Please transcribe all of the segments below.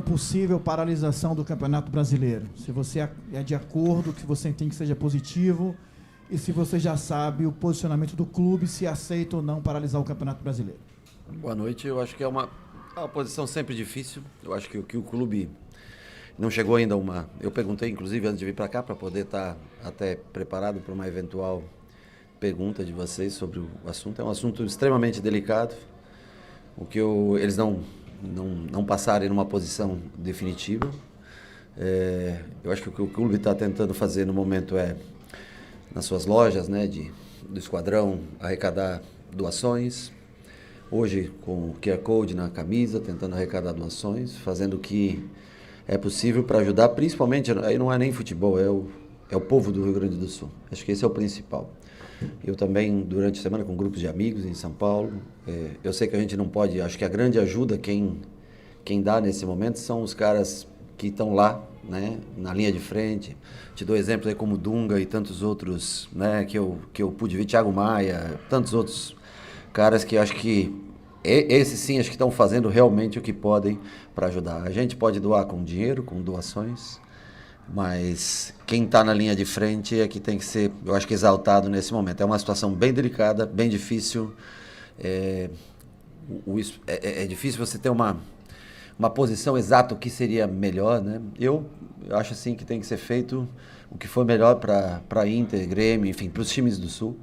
possível paralisação do Campeonato Brasileiro. Se você é de acordo, que você entende que seja positivo, e se você já sabe o posicionamento do clube, se aceita ou não paralisar o Campeonato Brasileiro. Boa noite. Eu acho que é uma posição sempre difícil. Eu acho que o clube não chegou ainda a uma... Eu perguntei, inclusive, antes de vir para cá, para poder estar até preparado para uma eventual pergunta de vocês sobre o assunto. É um assunto extremamente delicado. Eles não passarem numa posição definitiva. Eu acho que o que o clube está tentando fazer no momento é, nas suas lojas, né, do esquadrão, arrecadar doações. Hoje, com o QR Code na camisa, tentando arrecadar doações, fazendo o que é possível para ajudar, principalmente, aí não é nem futebol, é o povo do Rio Grande do Sul. Acho que esse é o principal. Eu também, durante a semana, com grupos de amigos em São Paulo, eu sei que a gente não pode, acho que a grande ajuda, quem dá nesse momento, são os caras que estão lá, né, na linha de frente. Te dou exemplos aí como Dunga e tantos outros, né, que eu pude ver, Thiago Maia, tantos outros caras que acho que esses sim, acho que estão fazendo realmente o que podem para ajudar. A gente pode doar com dinheiro, com doações, mas quem está na linha de frente é que tem que ser, eu acho que, exaltado nesse momento. É uma situação bem delicada, bem difícil. É difícil você ter uma posição exata, o que seria melhor, né? Eu acho assim que tem que ser feito o que for melhor para Inter, Grêmio, enfim, para os times do Sul.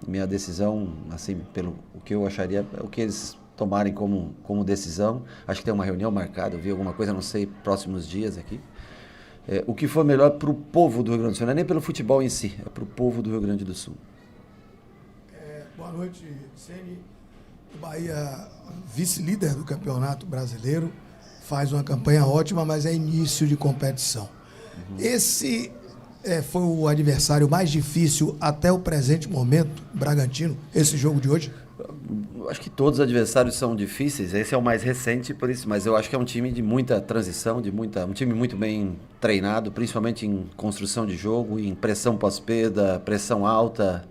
Minha decisão, assim, pelo o que eu acharia, o que eles tomarem como decisão. Acho que tem uma reunião marcada, eu vi alguma coisa, não sei, próximos dias aqui. O que for melhor para o povo do Rio Grande do Sul, não é nem pelo futebol em si, é para o povo do Rio Grande do Sul. Boa noite, Ceni. O Bahia, vice-líder do Campeonato Brasileiro, faz uma campanha ótima, mas é início de competição. Esse foi o adversário mais difícil até o presente momento, Bragantino, esse jogo de hoje? Acho que todos os adversários são difíceis, esse é o mais recente por isso, mas eu acho que é um time de muita transição, um time muito bem treinado, principalmente em construção de jogo, em pressão pós-perda, pressão alta,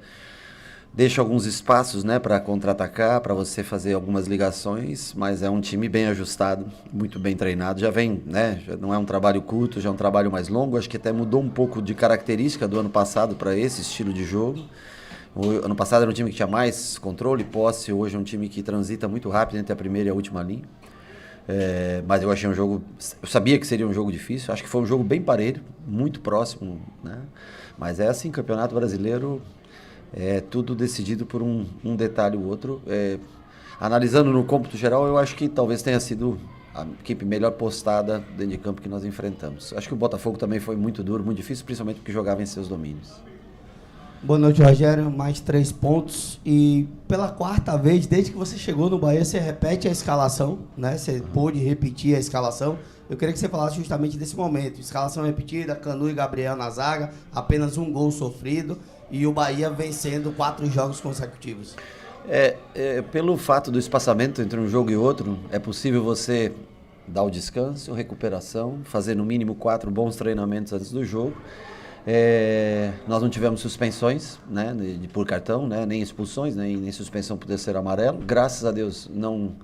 deixa alguns espaços, né, para contra-atacar, para você fazer algumas ligações, mas é um time bem ajustado, muito bem treinado, já vem, né, já não é um trabalho curto, já é um trabalho mais longo, acho que até mudou um pouco de característica do ano passado para esse estilo de jogo. O ano passado era um time que tinha mais controle, posse, hoje é um time que transita muito rápido entre a primeira e a última linha. Mas eu achei um jogo, eu sabia que seria um jogo difícil, acho que foi um jogo bem parelho, muito próximo, né? Mas é assim, Campeonato Brasileiro é tudo decidido por um detalhe ou outro. Analisando no cômputo geral, eu acho que talvez tenha sido a equipe melhor postada dentro de campo que nós enfrentamos. Acho que o Botafogo também foi muito duro, muito difícil, principalmente porque jogava em seus domínios. Boa noite, Rogério. Mais 3 pontos. E pela quarta vez, desde que você chegou no Bahia, você repete a escalação, né? Você pôde repetir a escalação. Eu queria que você falasse justamente desse momento. Escalação repetida, Canu e Gabriel na zaga, apenas um gol sofrido e o Bahia vencendo 4 jogos consecutivos. Pelo fato do espaçamento entre um jogo e outro, é possível você dar o descanso, recuperação, fazer no mínimo 4 bons treinamentos antes do jogo. Nós não tivemos suspensões, né, por cartão, né, nem expulsões, nem suspensão por terceiro amarelo. Graças a Deus, não.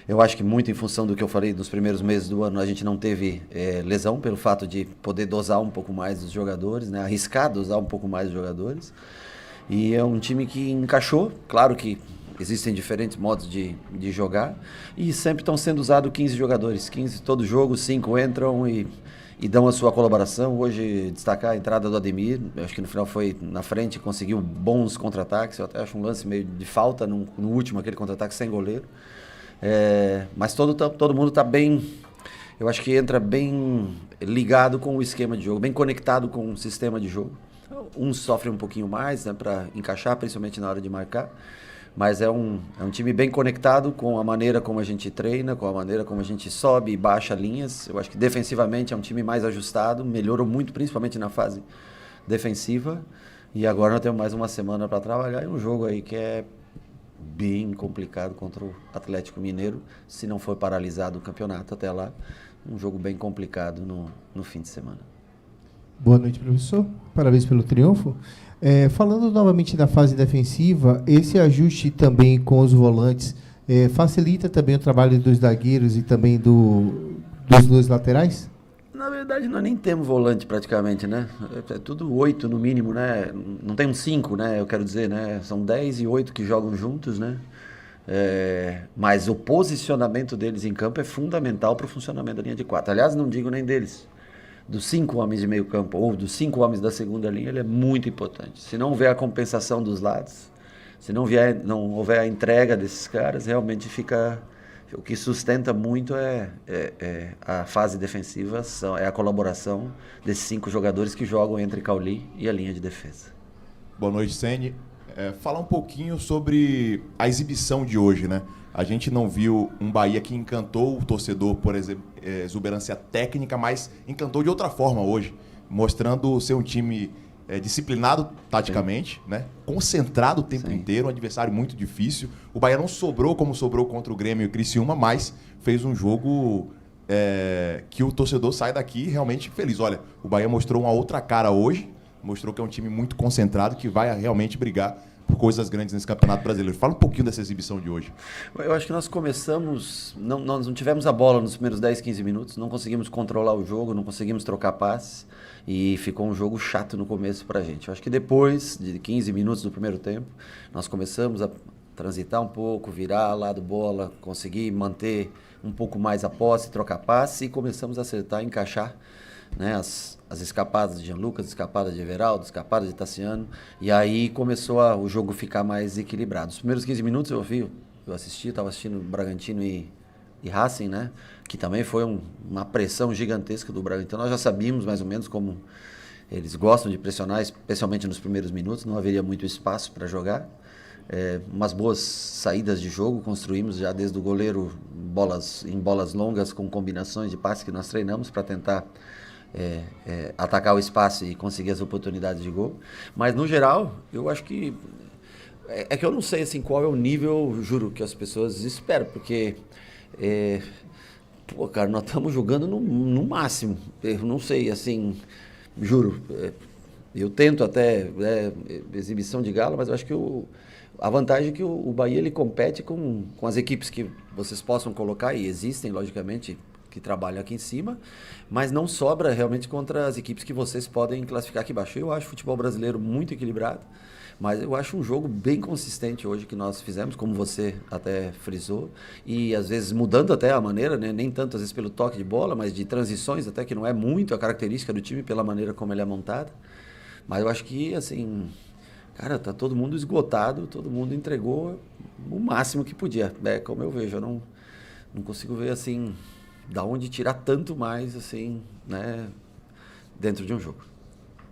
Eu acho que muito em função do que eu falei nos primeiros meses do ano, a gente não teve lesão, pelo fato de poder dosar um pouco mais os jogadores, né, arriscar dosar um pouco mais os jogadores. E é um time que encaixou, claro que existem diferentes modos de jogar, e sempre estão sendo usados 15 jogadores. 15, todo jogo, 5 entram e dão a sua colaboração. Hoje, destacar a entrada do Ademir, eu acho que no final foi na frente, conseguiu bons contra-ataques, eu até acho um lance meio de falta no último, aquele contra-ataque sem goleiro. Mas todo mundo está bem, eu acho que entra bem ligado com o esquema de jogo, bem conectado com o sistema de jogo. Uns sofrem um pouquinho mais, né, para encaixar, principalmente na hora de marcar. Mas é um time bem conectado com a maneira como a gente treina, com a maneira como a gente sobe e baixa linhas. Eu acho que defensivamente é um time mais ajustado, melhorou muito, principalmente na fase defensiva. E agora nós temos mais uma semana para trabalhar e um jogo aí que é bem complicado contra o Atlético Mineiro, se não for paralisado o campeonato até lá. Um jogo bem complicado no fim de semana. Boa noite, professor. Parabéns pelo triunfo. Falando novamente da fase defensiva, esse ajuste também com os volantes facilita também o trabalho dos zagueiros e também dos dois laterais? Na verdade, nós nem temos volante praticamente, né? É tudo 8 no mínimo, né? Não tem um 5, né? Eu quero dizer, né? São 10 e 8 que jogam juntos, né? Mas o posicionamento deles em campo é fundamental para o funcionamento da linha de 4. Aliás, não digo nem deles. Dos 5 homens de meio campo ou dos 5 homens da segunda linha, ele é muito importante. Se não houver a compensação dos lados, se não houver a entrega desses caras, realmente fica... O que sustenta muito é a fase defensiva, é a colaboração desses 5 jogadores que jogam entre Cauli e a linha de defesa. Boa noite, Ceni. Falar um pouquinho sobre a exibição de hoje, né? A gente não viu um Bahia que encantou o torcedor, por exemplo, exuberância técnica, mas encantou de outra forma hoje, mostrando ser um time disciplinado taticamente, né? Concentrado o tempo inteiro, um adversário muito difícil. O Bahia não sobrou como sobrou contra o Grêmio e o Criciúma, mas fez um jogo que o torcedor sai daqui realmente feliz. Olha, o Bahia mostrou uma outra cara hoje, mostrou que é um time muito concentrado, que vai realmente brigar por coisas grandes nesse Campeonato Brasileiro. Fala um pouquinho dessa exibição de hoje. Eu acho que nós começamos, nós não tivemos a bola nos primeiros 10, 15 minutos, não conseguimos controlar o jogo, não conseguimos trocar passes e ficou um jogo chato no começo pra gente. Eu acho que depois de 15 minutos do primeiro tempo, nós começamos a transitar um pouco, virar lado bola, conseguir manter um pouco mais a posse, trocar passe e começamos a acertar, encaixar, né, as escapadas de Jean Lucas, escapadas de Everaldo, escapadas de Tassiano, e aí começou o jogo ficar mais equilibrado. Os primeiros 15 minutos eu estava assistindo Bragantino e Racing, né, que também foi uma pressão gigantesca do Bragantino. Então nós já sabíamos mais ou menos como eles gostam de pressionar, especialmente nos primeiros minutos, não haveria muito espaço para jogar. Umas boas saídas de jogo construímos já desde o goleiro, em bolas longas com combinações de passes que nós treinamos para tentar atacar o espaço e conseguir as oportunidades de gol. Mas no geral, eu acho que que eu não sei assim qual é o nível, juro, que as pessoas esperam, porque cara, nós estamos jogando no máximo. Eu não sei, assim, juro. Eu tento até exibição de gala, mas eu acho que a vantagem é que o Bahia ele compete com as equipes que vocês possam colocar, e existem, logicamente, que trabalham aqui em cima, mas não sobra realmente contra as equipes que vocês podem classificar aqui embaixo. Eu acho o futebol brasileiro muito equilibrado, mas eu acho um jogo bem consistente hoje que nós fizemos, como você até frisou, e às vezes mudando até a maneira, né? Nem tanto às vezes pelo toque de bola, mas de transições até, que não é muito a característica do time pela maneira como ele é montado. Mas eu acho que, assim, cara, tá todo mundo esgotado, todo mundo entregou o máximo que podia. Como eu vejo, eu não consigo ver, assim, da onde tirar tanto mais, assim, né, dentro de um jogo.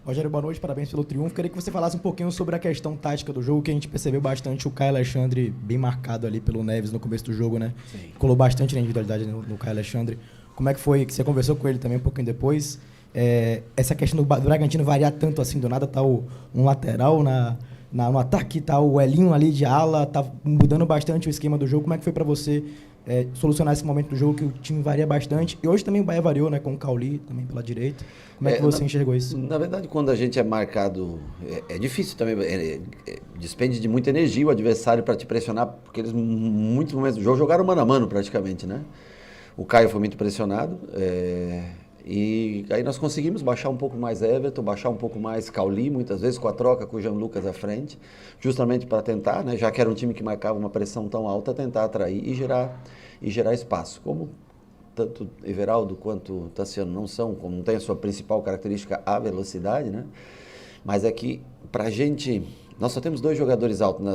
Rogério, boa noite, parabéns pelo triunfo. Queria que você falasse um pouquinho sobre a questão tática do jogo, que a gente percebeu bastante o Caio Alexandre bem marcado ali pelo Neves no começo do jogo, né? Sim. Colou bastante na individualidade no Caio Alexandre. Como é que foi? Que você conversou com ele também um pouquinho depois. Essa questão do Bragantino variar tanto assim, do nada tá um lateral no ataque, tá o Elinho ali de ala, tá mudando bastante o esquema do jogo. Como é que foi para você solucionar esse momento do jogo que o time varia bastante? E hoje também o Bahia variou, né, com o Cauli também pela direita. Como é que você enxergou isso? Na verdade, quando a gente é marcado, é difícil também, despende de muita energia o adversário para te pressionar, porque eles, muitos momentos do jogo, jogaram mano a mano praticamente, né? O Caio foi muito pressionado, e aí nós conseguimos baixar um pouco mais Everton, baixar um pouco mais Cauli, muitas vezes com a troca com o Jean Lucas à frente, justamente para tentar, né, já que era um time que marcava uma pressão tão alta, tentar atrair e gerar espaço. Como tanto Everaldo quanto Tassiano não tem a sua principal característica a velocidade, né? Mas é que pra gente, nós só temos 2 jogadores altos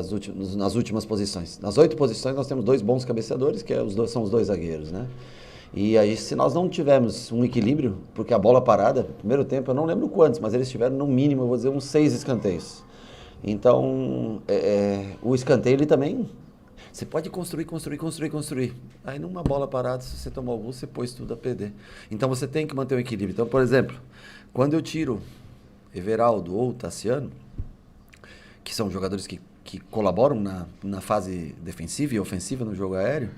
nas últimas posições. Nas 8 posições nós temos 2 bons cabeceadores, que são os 2 zagueiros, né? E aí, se nós não tivermos um equilíbrio, porque a bola parada, no primeiro tempo, eu não lembro quantos, mas eles tiveram no mínimo, eu vou dizer, uns 6 escanteios. Então, o escanteio, ele também, você pode construir. Aí, numa bola parada, se você tomar algum, você pôs tudo a perder. Então, você tem que manter o equilíbrio. Então, por exemplo, quando eu tiro Everaldo ou Tassiano, que são jogadores que colaboram na fase defensiva e ofensiva no jogo aéreo,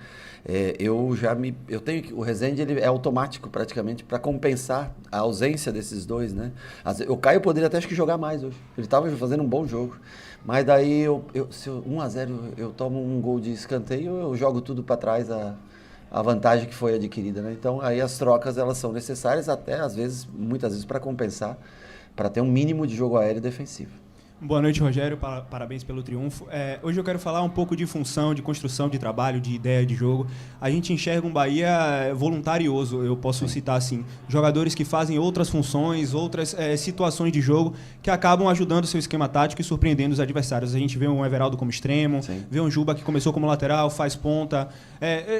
eu tenho o Rezende, ele é automático praticamente para compensar a ausência desses 2, né? O Caio poderia até acho que jogar mais hoje, ele estava fazendo um bom jogo, mas daí se 1-0 eu tomo um gol de escanteio, eu jogo tudo para trás a vantagem que foi adquirida, né? Então aí as trocas elas são necessárias até às vezes, muitas vezes para compensar, para ter um mínimo de jogo aéreo defensivo. Boa noite, Rogério. Parabéns pelo triunfo. Hoje eu quero falar um pouco de função, de construção de trabalho, de ideia de jogo. A gente enxerga um Bahia voluntarioso, eu posso citar assim. Jogadores que fazem outras funções, outras situações de jogo que acabam ajudando o seu esquema tático e surpreendendo os adversários. A gente vê um Everaldo como extremo, vê um Juba que começou como lateral, faz ponta.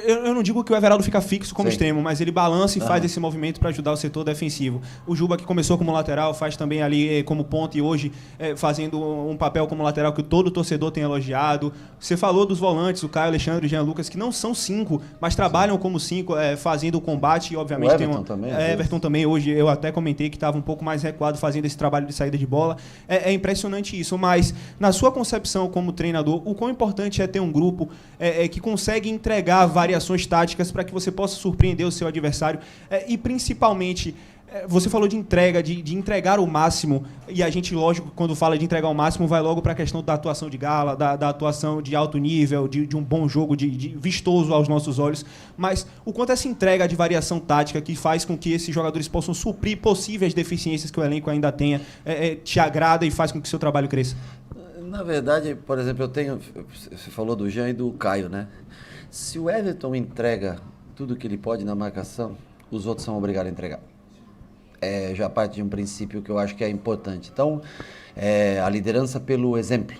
Eu não digo que o Everaldo fica fixo como extremo, mas ele balança e faz esse movimento para ajudar o setor defensivo. O Juba que começou como lateral, faz também ali como ponta e hoje fazendo um papel como lateral que todo torcedor tem elogiado. Você falou dos volantes, o Caio Alexandre e o Jean Lucas, que não são 5, mas trabalham como 5, fazendo o combate e obviamente o Everton também. Everton também, hoje eu até comentei que estava um pouco mais recuado fazendo esse trabalho de saída de bola. É impressionante isso, mas na sua concepção como treinador, o quão importante é ter um grupo que consegue entregar variações táticas para que você possa surpreender o seu adversário e principalmente... Você falou de entrega, de entregar o máximo, e a gente, lógico, quando fala de entregar o máximo, vai logo para a questão da atuação de gala, da atuação de alto nível, de um bom jogo, de vistoso aos nossos olhos, mas o quanto essa entrega de variação tática que faz com que esses jogadores possam suprir possíveis deficiências que o elenco ainda tenha, te agrada e faz com que o seu trabalho cresça? Na verdade, por exemplo, você falou do Jean e do Caio, né? Se o Everton entrega tudo que ele pode na marcação, os outros são obrigados a entregar. Já parte de um princípio que eu acho que é importante. Então, a liderança pelo exemplo.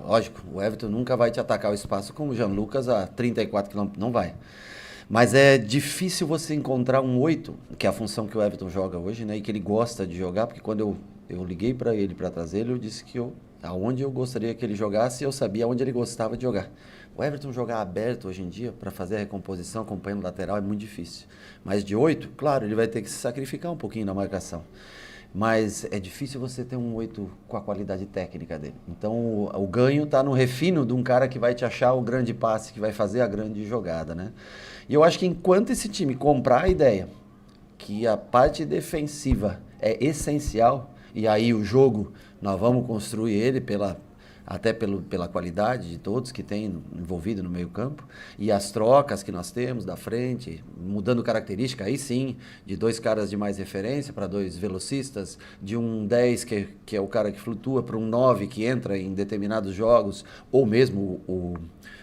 Lógico, o Everton nunca vai te atacar o espaço como o Jean Lucas a 34 km, não vai. Mas é difícil você encontrar um 8, que é a função que o Everton joga hoje, né, e que ele gosta de jogar, porque quando eu liguei para ele para trazer ele, eu disse que aonde eu gostaria que ele jogasse, eu sabia onde ele gostava de jogar. O Everton jogar aberto hoje em dia, para fazer a recomposição, acompanhando o lateral, é muito difícil. Mas de 8, claro, ele vai ter que se sacrificar um pouquinho na marcação. Mas é difícil você ter um 8 com a qualidade técnica dele. Então o ganho está no refino de um cara que vai te achar o grande passe, que vai fazer a grande jogada, né? E eu acho que enquanto esse time comprar a ideia que a parte defensiva é essencial, e aí o jogo, nós vamos construir ele pela qualidade de todos que tem envolvido no meio campo, e as trocas que nós temos da frente, mudando característica, aí sim, de 2 caras de mais referência para 2 velocistas, de um 10 que é o cara que flutua para um 9 que entra em determinados jogos, ou mesmo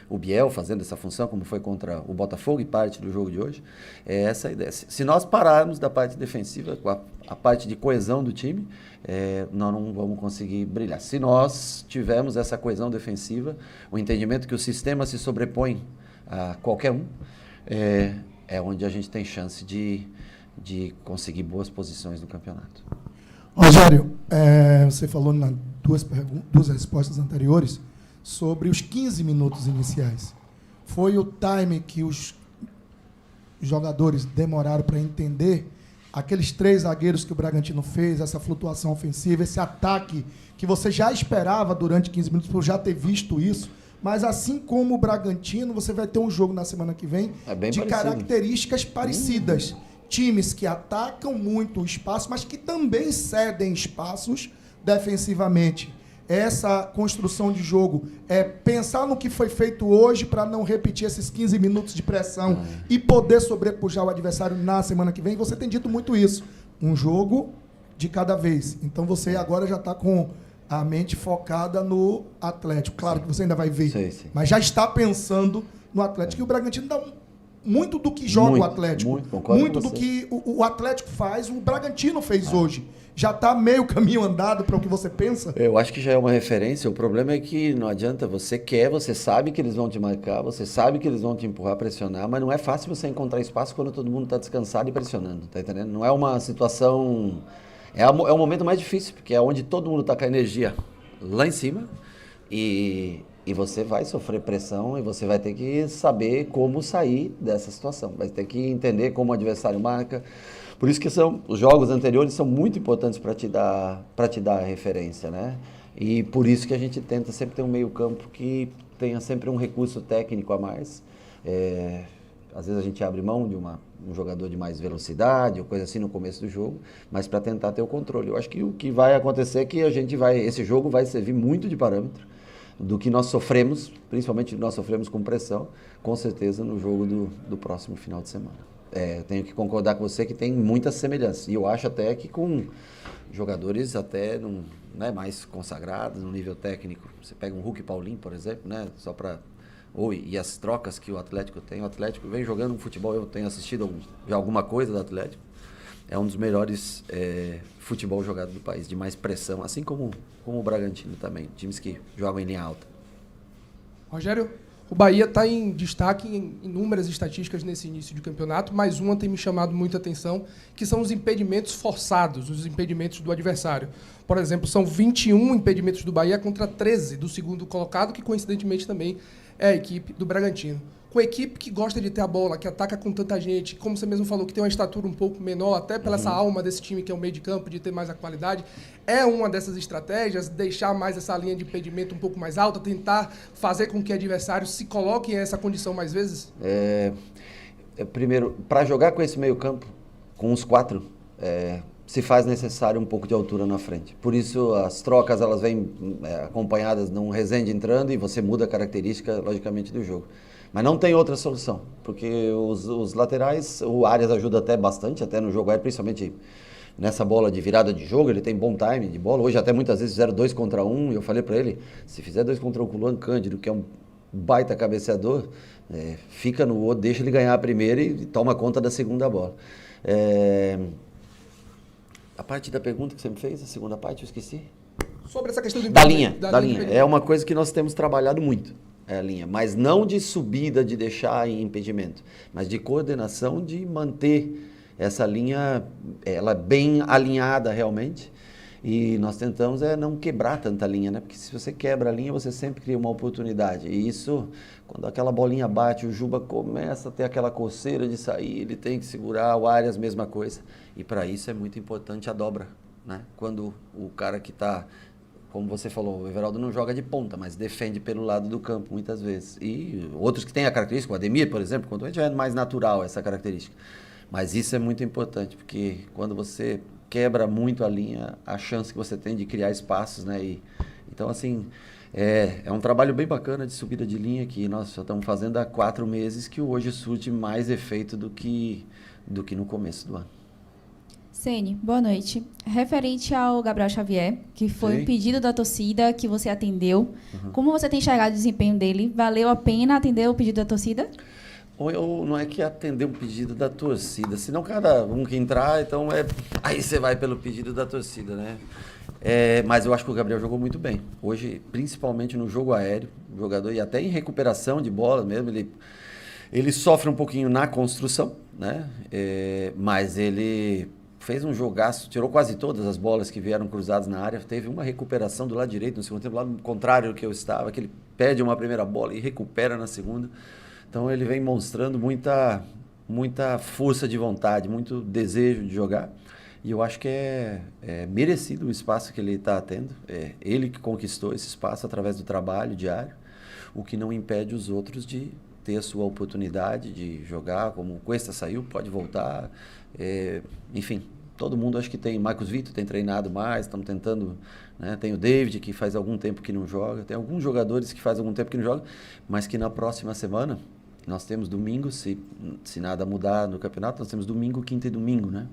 o Biel fazendo essa função, como foi contra o Botafogo e parte do jogo de hoje, é essa a ideia. Se nós pararmos da parte defensiva, com a parte de coesão do time, nós não vamos conseguir brilhar. Se nós tivermos essa coesão defensiva, o entendimento que o sistema se sobrepõe a qualquer um, é onde a gente tem chance de conseguir boas posições no campeonato. Rogério, você falou nas duas respostas anteriores sobre os 15 minutos iniciais. Foi o time que os jogadores demoraram para entender aqueles 3 zagueiros que o Bragantino fez, essa flutuação ofensiva, esse ataque que você já esperava durante 15 minutos, por já ter visto isso, mas assim como o Bragantino, você vai ter um jogo na semana que vem de características parecidas. Times que atacam muito o espaço, mas que também cedem espaços defensivamente. Essa construção de jogo é pensar no que foi feito hoje para não repetir esses 15 minutos de pressão e poder sobrepujar o adversário na semana que vem. Você tem dito muito isso. Um jogo de cada vez. Então você agora já está com a mente focada no Atlético. Claro que você ainda vai ver, mas já está pensando no Atlético. E o Bragantino dá muito do que joga o Atlético. Muito do que o Atlético faz, o Bragantino fez hoje. Já está meio caminho andado para o que você pensa? Eu acho que já é uma referência. O problema é que não adianta, você sabe que eles vão te marcar, você sabe que eles vão te empurrar, pressionar, mas não é fácil você encontrar espaço quando todo mundo está descansado e pressionando, tá entendendo? Não é uma situação... É o momento mais difícil, porque é onde todo mundo está com a energia lá em cima e você vai sofrer pressão e você vai ter que saber como sair dessa situação. Vai ter que entender como o adversário marca. Por isso que os jogos anteriores são muito importantes para te dar a referência, né? E por isso que a gente tenta sempre ter um meio campo que tenha sempre um recurso técnico a mais. Às vezes a gente abre mão de um jogador de mais velocidade ou coisa assim no começo do jogo, mas para tentar ter o controle. Eu acho que o que vai acontecer é que esse jogo vai servir muito de parâmetro do que nós sofremos, principalmente nós sofremos com pressão, com certeza no jogo do próximo final de semana. Tenho que concordar com você que tem muitas semelhanças, e eu acho até que com jogadores até mais consagrados no nível técnico. Você pega um Hulk e Paulinho, por exemplo, né? Só para... E as trocas que o Atlético tem. O Atlético vem jogando um futebol, eu tenho assistido já alguma coisa do Atlético. É um dos melhores futebol jogado do país, de mais pressão, assim como o Bragantino também, times que jogam em linha alta. Rogério, o Bahia está em destaque em inúmeras estatísticas nesse início de campeonato, mas uma tem me chamado muita atenção, que são os impedimentos forçados, os impedimentos do adversário. Por exemplo, são 21 impedimentos do Bahia contra 13 do segundo colocado, que coincidentemente também é a equipe do Bragantino. Com a equipe que gosta de ter a bola, que ataca com tanta gente, como você mesmo falou, que tem uma estatura um pouco menor, até pela essa alma desse time que é o meio de campo, de ter mais a qualidade, é uma dessas estratégias, deixar mais essa linha de impedimento um pouco mais alta, tentar fazer com que adversários se coloquem em essa condição mais vezes? Primeiro, para jogar com esse meio campo, com os 4, se faz necessário um pouco de altura na frente. Por isso, as trocas elas vêm acompanhadas de um Rezende entrando e você muda a característica, logicamente, do jogo. Mas não tem outra solução, porque os laterais, o Arias ajuda até bastante, até no jogo aéreo, principalmente nessa bola de virada de jogo, ele tem bom time de bola. Hoje até muitas vezes fizeram 2 contra 1, e eu falei para ele, se fizer 2 contra 1 com o Luan Cândido, que é um baita cabeceador, fica no outro, deixa ele ganhar a primeira e toma conta da segunda bola. A parte da pergunta que você me fez, a segunda parte, eu esqueci. Sobre essa questão do Da linha. impedimento. É uma coisa que nós temos trabalhado muito. A linha, mas não de subida, de deixar em impedimento, mas de coordenação, de manter essa linha ela bem alinhada realmente, e nós tentamos não quebrar tanta linha, né? Porque se você quebra a linha, você sempre cria uma oportunidade, e isso, quando aquela bolinha bate, o Juba começa a ter aquela coceira de sair, ele tem que segurar, o Arias, mesma coisa, e para isso é muito importante a dobra, né? Quando o cara que está... Como você falou, o Everaldo não joga de ponta, mas defende pelo lado do campo, muitas vezes. E outros que têm a característica, o Ademir, por exemplo, quando a gente é mais natural essa característica. Mas isso é muito importante, porque quando você quebra muito a linha, a chance que você tem de criar espaços, né? Então, assim, é um trabalho bem bacana de subida de linha que nós já estamos fazendo há 4 meses, que hoje surte mais efeito do que no começo do ano. Ceni, boa noite. Referente ao Gabriel Xavier, que foi um pedido da torcida que você atendeu, como você tem enxergado o desempenho dele? Valeu a pena atender o pedido da torcida? Não é que atender um pedido da torcida, senão cada um que entrar, então aí você vai pelo pedido da torcida, né? Mas eu acho que o Gabriel jogou muito bem. Hoje, principalmente no jogo aéreo, o jogador, e até em recuperação de bola mesmo, ele sofre um pouquinho na construção, né? Mas ele fez um jogaço, tirou quase todas as bolas que vieram cruzadas na área, teve uma recuperação do lado direito no segundo tempo, lado contrário do que eu estava, que ele perde uma primeira bola e recupera na segunda. Então ele vem mostrando muita força de vontade, muito desejo de jogar, e eu acho que é merecido o espaço que ele está tendo. Ele que conquistou esse espaço através do trabalho diário, o que não impede os outros de ter a sua oportunidade de jogar, como o Cuesta saiu, pode voltar, enfim, todo mundo acho que tem. Marcos Vitor tem treinado mais, estamos tentando, né? Tem o David, que faz algum tempo que não joga, tem alguns jogadores que faz algum tempo que não jogam, mas que na próxima semana, nós temos domingo, se nada mudar no campeonato, nós temos domingo, quinta e domingo, né?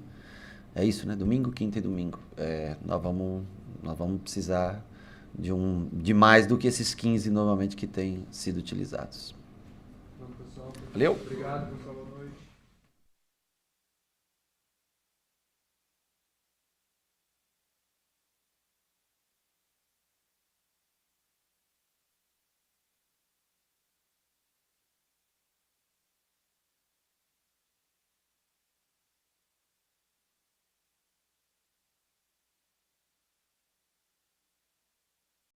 É isso, né? Domingo, quinta e domingo. Nós vamos precisar de mais do que esses 15 normalmente que têm sido utilizados. Valeu? Obrigado, pessoal.